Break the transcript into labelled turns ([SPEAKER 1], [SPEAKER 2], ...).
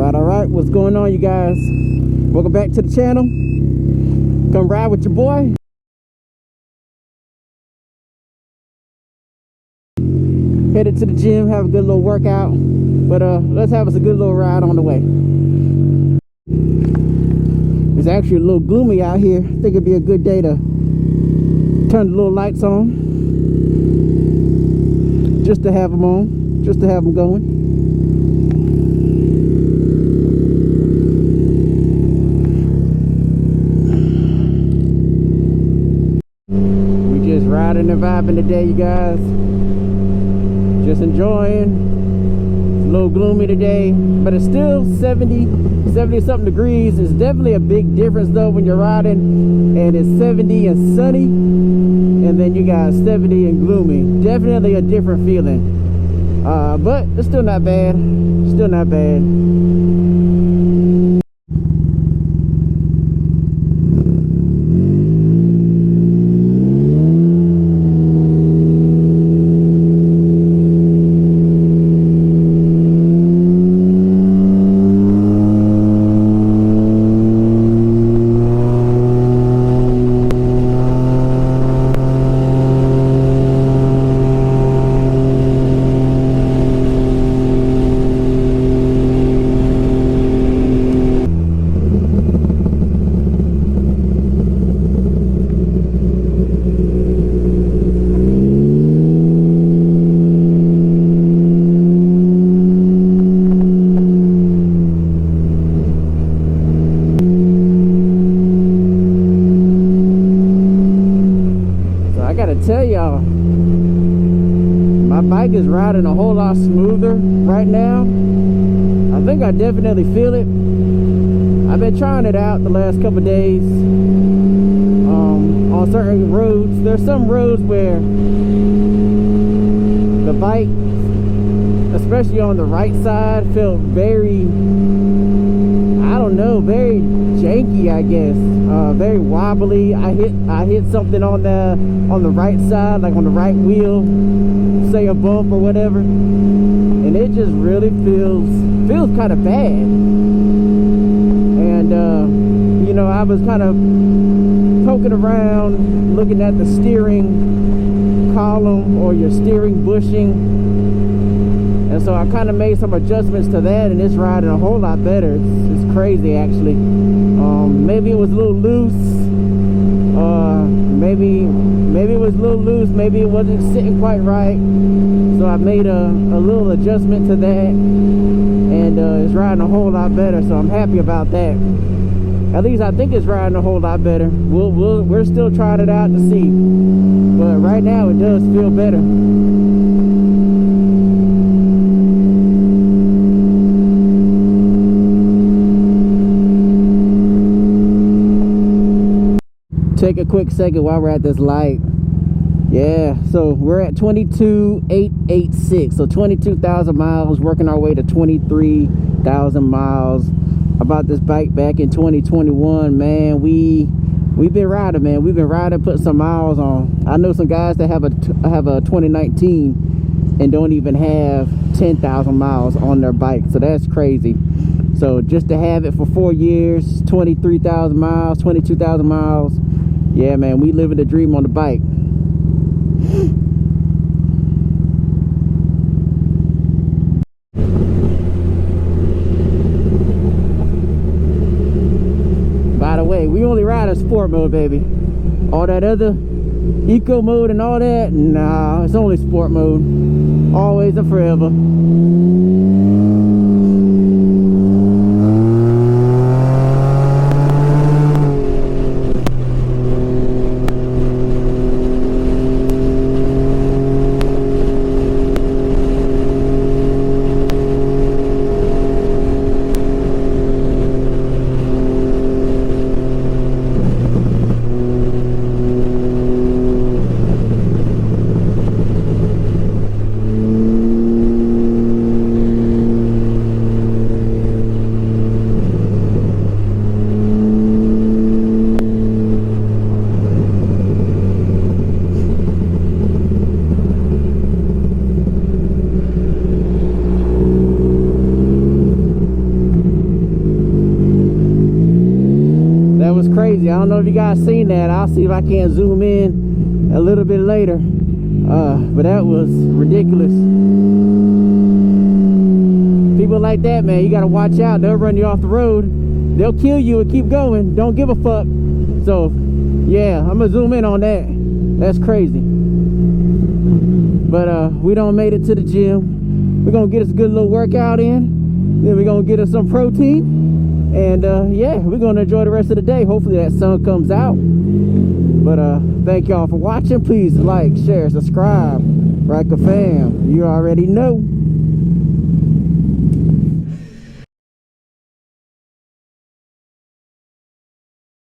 [SPEAKER 1] All right, what's going on, you guys? Welcome back to the channel. Come ride with your boy. Headed to the gym, have a good little workout, but let's have us a good little ride on the way. It's actually a little gloomy out here. I think it'd be a good day to turn the little lights on, just to have them on, just to have them going. Riding and vibing today, you guys. Just enjoying. It's a little gloomy today, but it's still 70 something degrees. It's definitely a big difference though when you're riding and it's 70 and sunny, and then you got 70 and gloomy. Definitely a different feeling, but it's still not bad. Still not bad. Tell y'all, my bike is riding a whole lot smoother right now. I think I definitely feel it. I've been trying it out the last couple days on certain roads. There's some roads where the bike, especially on the right side, felt very, I don't know, very janky, I guess. Very wobbly. I hit something on the right side, like on the right wheel, say a bump or whatever, and it just really feels kind of bad. And you know, I was kind of poking around, looking at the steering column or your steering bushing, and so I kind of made some adjustments to that, and it's riding a whole lot better. It's crazy, actually. Maybe it was a little loose. Maybe it was a little loose. Maybe it wasn't sitting quite right. So I made a little adjustment to that, and it's riding a whole lot better. So I'm happy about that. At least I think it's riding a whole lot better. We're still trying it out to see, but right now it does feel better. Take a quick second while we're at this light. Yeah, so we're at 22,886, so 22,000 miles, working our way to 23,000 miles. I bought this bike back in 2021. Man, we've been riding, man. We've been riding, putting some miles on. I know some guys that have a 2019 and don't even have 10,000 miles on their bike, so that's crazy. So just to have it for 4 years, 23,000 miles, 22,000 miles, yeah, man, we living the dream on the bike. By the way, we only ride in sport mode, baby. All that other eco mode and all that, nah, it's only sport mode. Always and forever. I don't know if you guys seen that. I'll see if I can zoom in a little bit later. But that was ridiculous. People like that, man, you gotta watch out. They'll run you off the road. They'll kill you and keep going. Don't give a fuck. So yeah, I'm gonna zoom in on that. That's crazy. But we done made it to the gym. We're gonna get us a good little workout in. Then we're gonna get us some protein. And yeah, we're gonna enjoy the rest of the day. Hopefully that sun comes out. But thank y'all for watching. Please like, share, subscribe. Ryker fam, you already know.